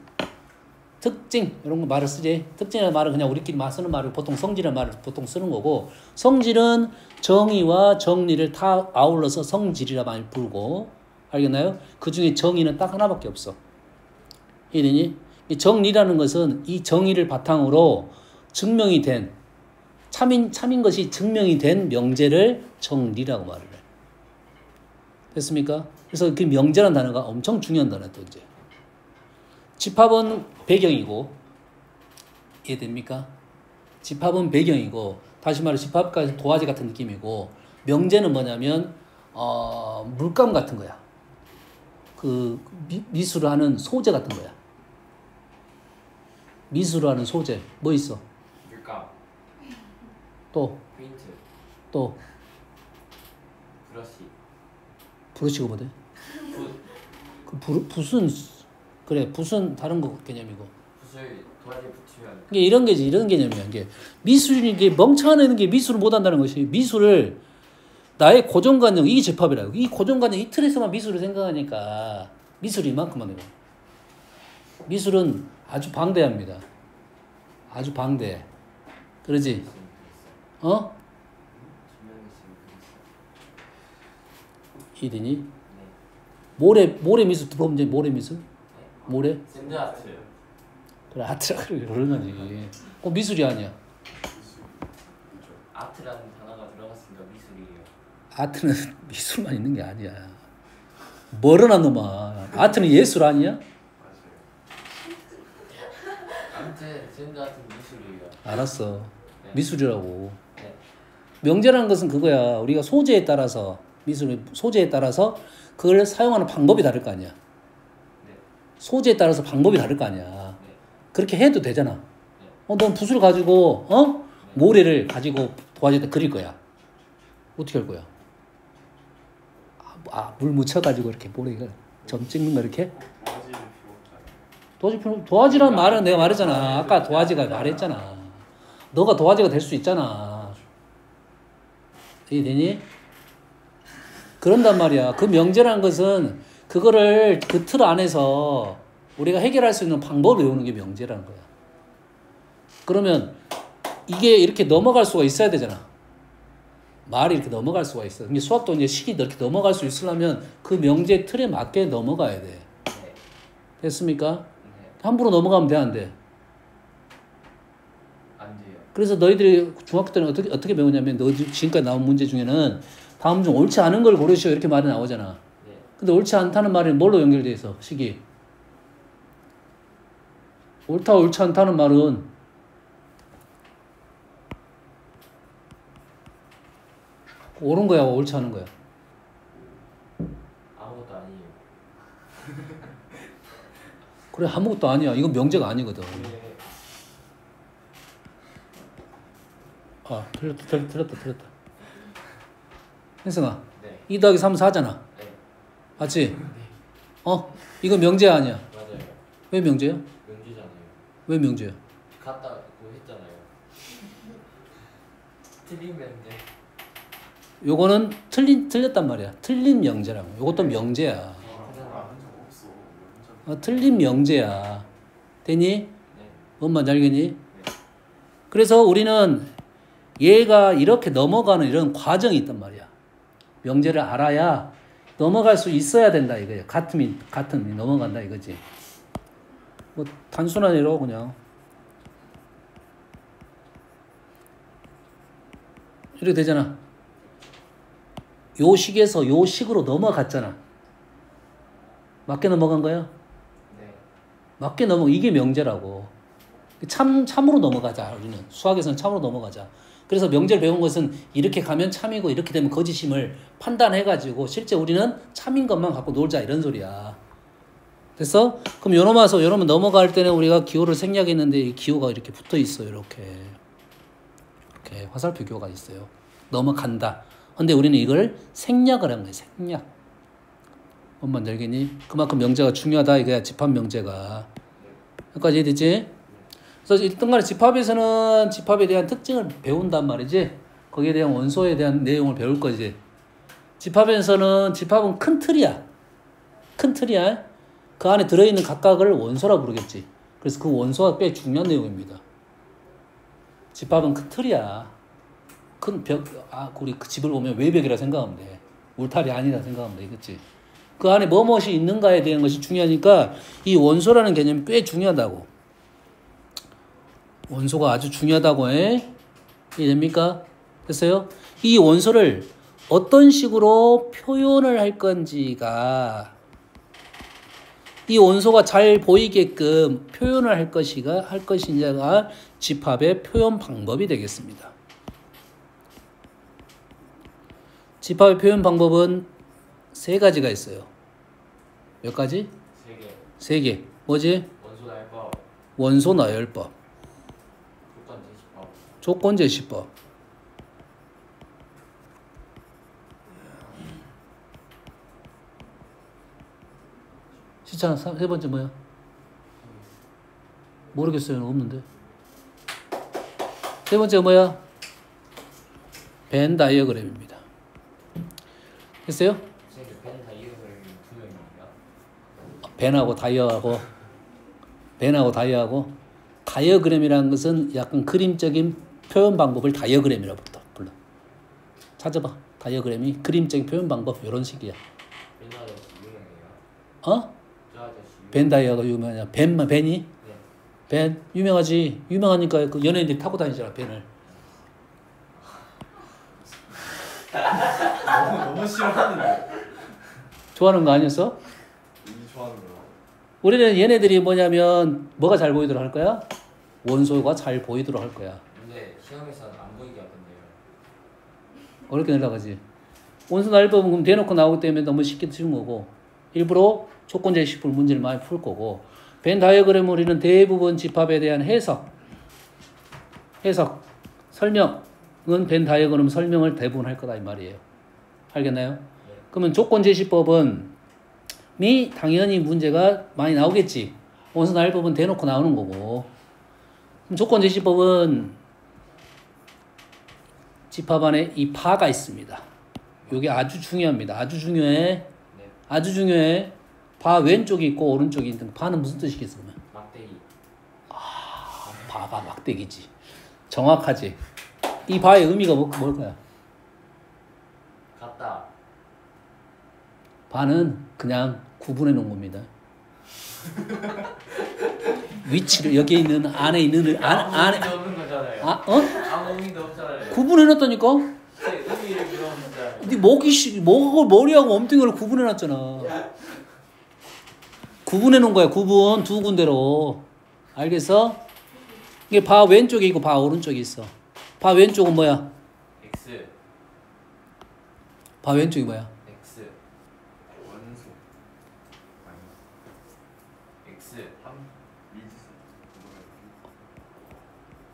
특징 이런 거 말을 쓰지. 특징이라는 말은 그냥 우리끼리 쓰는 말을 보통 성질이라는 말을 보통 쓰는 거고 성질은 정의와 정리를 다 아울러서 성질이라 많이 부르고 알겠나요? 그 중에 정의는 딱 하나밖에 없어. 이해되니? 이 정리라는 것은 이 정의를 바탕으로 증명이 된 참인 것이 증명이 된 명제를 정리라고 말을 해. 됐습니까? 그래서 그 명제라는 단어가 엄청 중요한 단어야 또 이제. 집합은 배경이고 이해됩니까? 집합은 배경이고 다시 말해 집합까지 도화지 같은 느낌이고 명제는 뭐냐면 물감 같은 거야. 그 미술을 하는 소재 같은 거야. 미술을 하는 소재 뭐 있어? 물감. 또 페인트. 또 브러쉬. 브러쉬가 뭐대? 붓. 붓은 그래 붓은 다른 거 개념이고 붓을 도화지에 붙이면. 이게 이런 게지 이런 개념이야. 이게 미술이 이게 멍청한 게 미술을 못한다는 것이 미술을 나의 고정관념 이게 집합이라고. 이 고정관념 이 틀에서만 미술을 생각하니까 미술이 이만큼만 해요. 미술은 아주 방대합니다. 아주 방대해. 그러지? 어? 이되니? 네. 모래 미술 들어보면 이제 모래 미술? 모래? 샌드아트. 그래 아트라 그런 거지. 그거 미술이 아니야. 아트라는 단어가 들어갔으니까 미술이에요. 아트는 미술만 있는 게 아니야. 멀어나 놈아. 아트는 예술 아니야? 맞아요. 아무튼 샌드아트는 미술이에요. 알았어. 네. 미술이라고. 네. 명제라는 것은 그거야. 우리가 소재에 따라서 미술의 소재에 따라서 그걸 사용하는 방법이 다를 거 아니야. 네. 소재에 따라서 방법이 다를 거 아니야. 네. 그렇게 해도 되잖아. 네. 넌 붓을 가지고 모래를 가지고 도화지에다 그릴 거야. 어떻게 할 거야? 물 묻혀가지고 이렇게 모래가 점 찍는 거 이렇게? 도화지란 말은 내가 말했잖아. 아까 도화지가 말했잖아. 너가 도화지가 될 수 있잖아. 이해되니? 그런단 말이야. 그 명제라는 것은 그거를 그 틀 안에서 우리가 해결할 수 있는 방법을 외우는 게 명제라는 거야. 그러면 이게 이렇게 넘어갈 수가 있어야 되잖아. 말이 이렇게 넘어갈 수가 있어. 근데 수학도 이제 식이 이렇게 넘어갈 수 있으려면 그 명제 틀에 맞게 넘어가야 돼. 네. 됐습니까? 네. 함부로 넘어가면 돼, 안 돼? 안 돼요. 그래서 너희들이 중학교 때는 어떻게 배우냐면 너희들 지금까지 나온 문제 중에는 다음 중 옳지 않은 걸 고르시오 이렇게 말이 나오잖아. 네. 근데 옳지 않다는 말이 뭘로 연결돼 있어? 식이. 옳다 옳지 않다는 말은 옳은 거야, 옳지 않은 거야? 아무것도 아니에요. 그래, 아무것도 아니야. 이건 명제가 아니거든. 네. 아, 틀렸다. 혜승아, 네. 2 더하기 3, 4잖아. 네. 맞지? 이거 명제 아니야. 맞아요. 왜 명제야? 명제잖아요. 왜 명제야? 갔다 그거 했잖아요. 틀린 명제. 요거는 틀렸단 말이야. 틀린 명제라고. 요것도 명제야. 그걸 아는 적 없어. 틀린 명제야. 됐니? 네. 뭔 말인지 알겠니? 그래서 우리는 얘가 이렇게 넘어가는 이런 과정이 있단 말이야. 명제를 알아야 넘어갈 수 있어야 된다 이거야. 같음이 넘어간다 이거지. 뭐 단순한 예로 그냥 이렇게 되잖아. 요 식에서 요 식으로 넘어갔잖아. 맞게 넘어간 거야? 네. 맞게 이게 명제라고. 참으로 넘어가자. 우리는 수학에서는 참으로 넘어가자. 그래서 명제를 배운 것은 이렇게 가면 참이고 이렇게 되면 거짓임을 판단해가지고 실제 우리는 참인 것만 갖고 놀자 이런 소리야. 됐어? 그럼 요놈 넘어갈 때는 우리가 기호를 생략했는데 이 기호가 이렇게 붙어 있어요. 이렇게 화살표 기호가 있어요. 넘어간다. 근데 우리는 이걸 생략을 한 거예요. 생략. 뭔 말인지 알겠니? 그만큼 명제가 중요하다 이거야. 집합 명제가. 여기까지 이해됐지? 그래서 1등간에 집합에서는 집합에 대한 특징을 배운단 말이지. 거기에 대한 원소에 대한 내용을 배울 거지. 집합은 큰 틀이야. 큰 틀이야. 그 안에 들어있는 각각을 원소라 부르겠지. 그래서 그 원소가 꽤 중요한 내용입니다. 집합은 큰 틀이야. 큰 벽, 우리 그 집을 보면 외벽이라 생각하면 돼. 울타리 아니다 생각하면 돼. 그치? 그 안에 무엇이 있는가에 대한 것이 중요하니까 이 원소라는 개념이 꽤 중요하다고. 원소가 아주 중요하다고 해. 이해됩니까? 됐어요? 이 원소를 어떤 식으로 표현을 할 건지가 이 원소가 잘 보이게끔 표현을 할 것인지가 집합의 표현 방법이 되겠습니다. 집합의 표현 방법은 3가지가 있어요. 몇 가지? 3개. 3개. 뭐지? 원소 나열법. 원소 나열법. 조건 제시법. 조건 제시법. 시차 3번째 뭐야? 모르겠어요. 없는데. 3번째 뭐야? 벤 다이어그램입니다. 됐어요? 선생님 벤 다이어그램이 2명입니다. 벤하고 다이어그램이라는 것은 약간 그림적인 표현 방법을 다이어그램이라고 불러. 찾아봐. 다이어그램이 그림적인 표현 방법 이런 식이야. 벤 아저씨 유명해요. 어? 저 아저씨 벤 다이어가 유명하냐? 벤이? 네. 벤 유명하지. 유명하니까 그 연예인들이 타고 다니잖아 벤을. 너무 싫어하는데. 좋아하는 거 아니었어? 이 좋아하는 거. 우리는 얘네들이 뭐냐면 뭐가 잘 보이도록 할 거야? 원소가 잘 보이도록 할 거야. 근데 시험에서는 안 보이게 하던데요. 어렵게 내려가지. 원소 나열법은 그럼 대놓고 나오기 때문에 너무 쉽게 쉬운 거고 일부러 조건 제시풀 문제를 많이 풀 거고 벤 다이어그램은 우리는 대부분 집합에 대한 해석, 설명은 벤 다이어그램 설명을 대부분 할 거다 이 말이에요. 알겠나요? 네. 그러면 조건 제시법은 당연히 문제가 많이 나오겠지. 원소 나열법은 대놓고 나오는 거고. 그럼 조건 제시법은 집합 안에 이 파가 있습니다. 요게 아주 중요합니다. 아주 중요해. 네. 아주 중요해. 바 왼쪽이 있고 오른쪽이 있는 바는 무슨 뜻이겠어 그러면? 막대기. 바가 막대기지. 정확하지. 이 바의 의미가 뭘까요? 같다. 바는 그냥 구분해 놓은 겁니다. 위치를 여기에 있는 안에 있는 아무 의미도 없는 거잖아요. 아무 의미도 없잖아요. 구분해 놨다니까. 제 의미를 물어본다. 네 목을 머리하고 엄ting을 구분해 놨잖아. 구분해 놓은 거야. 구분 두 군데로. 알겠어? 이게 바 왼쪽에 있고 바 오른쪽에 있어. 바 왼쪽은 뭐야? X. 바 왼쪽이 뭐야? X. 원소. 아니. X. 미지수.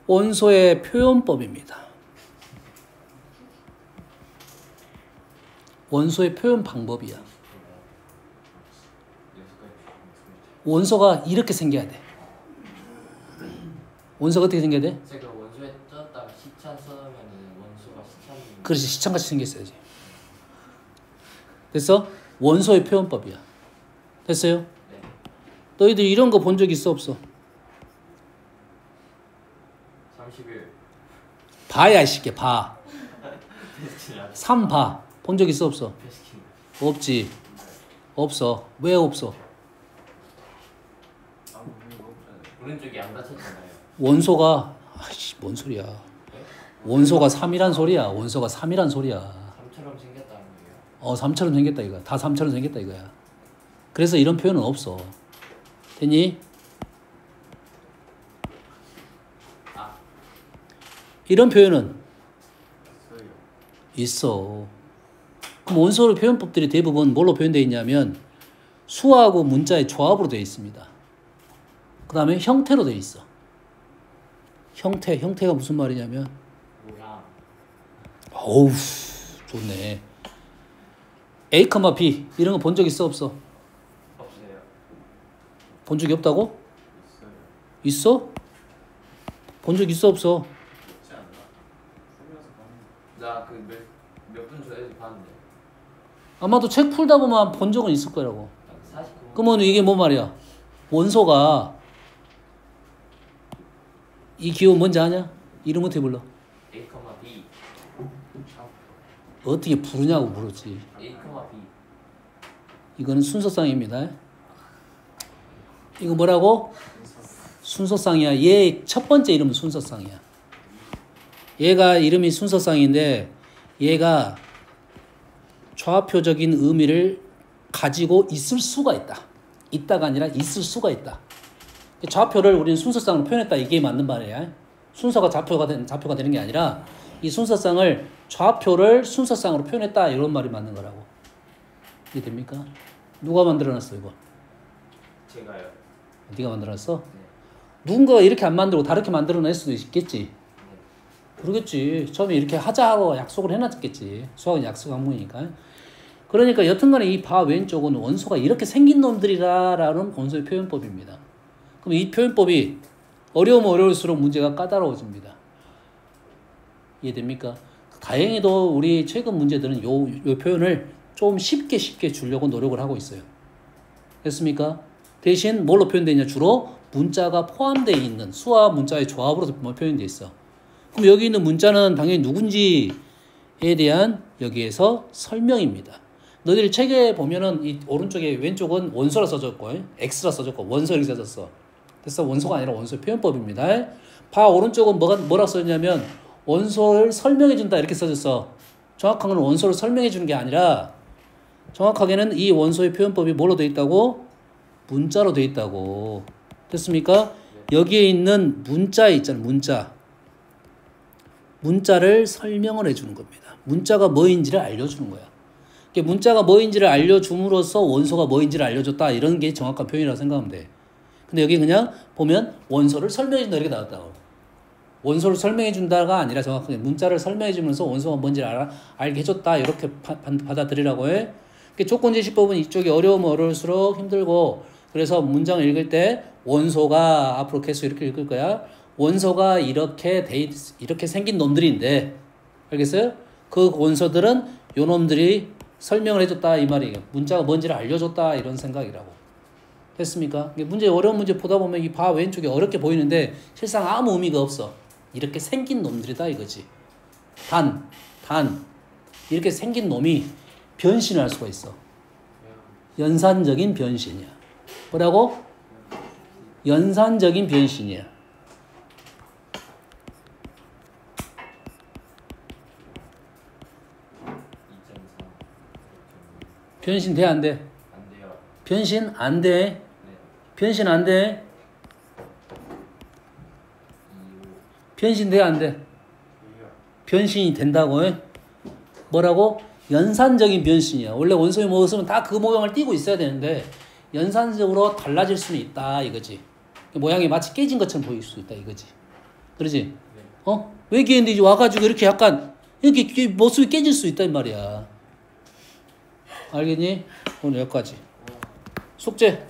원소의 표현법입니다. 원소의 표현 방법이야. 원소가 이렇게 생겨야 돼. 원소가 어떻게 생겨야 돼? 제가 원소에 떴다가 시찬 써놓으면 원소가 시찬. 그렇지, 시창같이 생겼어야지. 됐어? 원소의 표현법이야. 됐어요? 네. 너희들 이런 거 본 적 있어 없어? 31. 봐야 이 새끼 봐. 3봐. 본 적 있어 없어? 패스킨. 없지. 없어. 왜 없어? 아무 의미가 없잖아요. 오른쪽이 안 닫혔잖아요. 원소가 아이씨 뭔 소리야. 원소가 3이란 소리야. 원소가 3이란 소리야. 3처럼 생겼다는 거예요. 3처럼 생겼다 이거야. 다 3처럼 생겼다 이거야. 그래서 이런 표현은 없어. 됐니? 이런 표현은 없어요. 있어. 그럼 원소의 표현법들이 대부분 뭘로 표현되어 있냐면 수하고 문자의 조합으로 되어 있습니다. 그 다음에 형태로 되어 있어. 형태가 무슨 말이냐면 모양. 어우 좋네. A, B 이런 거 본 적 있어 없어? 없어요. 본 적이 없다고? 있어요. 있어? 본 적 있어 없어? 있지 않나? 풀면서 봤는데. 나그몇분 전에 봤는데. 아마도 책 풀다 보면 본 적은 있을 거라고. 49분. 그러면 이게 뭐 말이야? 원소가 이 기호 뭔지 아냐? 이름 어떻게 불러? A, B. 어떻게 부르냐고 물었지. A, B. 이거는 순서상입니다. 이거 뭐라고? 순서상이야. 얘 첫 번째 이름은 순서상이야. 얘가 이름이 순서상인데 얘가 좌표적인 의미를 가지고 있을 수가 있다. 있다가 아니라 있을 수가 있다. 좌표를 우리는 순서상으로 표현했다. 이게 맞는 말이야. 순서가 좌표가 되는 게 아니라 이 순서상을 좌표를 순서상으로 표현했다. 이런 말이 맞는 거라고. 이해됩니까? 누가 만들어놨어 이거? 제가요. 네가 만들어놨어? 네. 누군가가 이렇게 안 만들고 다르게 만들어낼 수도 있겠지. 네. 그러겠지. 처음에 이렇게 하자고 약속을 해놨겠지. 수학은 약속 학문이니까. 그러니까 여튼간에 이 바 왼쪽은 원소가 이렇게 생긴 놈들이라는 원소의 표현법입니다. 그럼 이 표현법이 어려우면 어려울수록 문제가 까다로워집니다. 이해됩니까? 다행히도 우리 최근 문제들은 요 표현을 좀 쉽게 주려고 노력을 하고 있어요. 됐습니까? 대신 뭘로 표현되냐? 주로 문자가 포함되어 있는 수와 문자의 조합으로 표현되어 있어. 그럼 여기 있는 문자는 당연히 누군지에 대한 여기에서 설명입니다. 너희들 책에 보면은 이 오른쪽에 왼쪽은 원소라 써졌고 X라 써졌고 원소 이렇게 써졌어. 됐어? 원소가 아니라 원소의 표현법입니다. 바 오른쪽은 뭐라 써졌냐면 원소를 설명해 준다 이렇게 써졌어. 정확한 건 원소를 설명해 주는 게 아니라 정확하게는 이 원소의 표현법이 뭐로 되어 있다고? 문자로 되어 있다고. 됐습니까? 여기에 있는 문자 있잖아요. 문자를 설명을 해주는 겁니다. 문자가 뭐인지를 알려주는 거야. 문자가 뭐인지를 알려줌으로써 원소가 뭐인지를 알려줬다. 이런 게 정확한 표현이라고 생각하면 돼. 근데 여기 그냥 보면 원소를 설명해준다 이렇게 나왔다고. 원소를 설명해준다가 아니라 정확하게 문자를 설명해주면서 원소가 뭔지를 알게 해줬다. 이렇게 받아들이라고 해. 조건제시법은 이쪽이 어려우면 어려울수록 힘들고 그래서 문장을 읽을 때 원소가 앞으로 계속 이렇게 읽을 거야. 원소가 이렇게 생긴 놈들인데 알겠어요? 그 원소들은 요놈들이 설명을 해줬다 이 말이에요. 문자가 뭔지를 알려줬다 이런 생각이라고. 됐습니까? 문제 어려운 문제 보다 보면 이 바 왼쪽에 어렵게 보이는데 실상 아무 의미가 없어. 이렇게 생긴 놈들이다 이거지. 단 이렇게 생긴 놈이 변신할 수가 있어. 연산적인 변신이야. 뭐라고? 연산적인 변신이야. 변신 돼, 안 돼? 안 돼요. 변신 안 돼. 네. 변신 안 돼. 변신 돼, 안 돼? 변신이 된다고. 뭐라고? 연산적인 변신이야. 원래 원소의 모습은 다 그 모양을 띠고 있어야 되는데 연산적으로 달라질 수는 있다 이거지. 모양이 마치 깨진 것처럼 보일 수 있다 이거지. 그러지? 네. 어? 외계인들이 이제 와가지고 이렇게 약간 이렇게 모습이 깨질 수 있다 이 말이야. 알겠니? 오늘 여기까지. 숙제.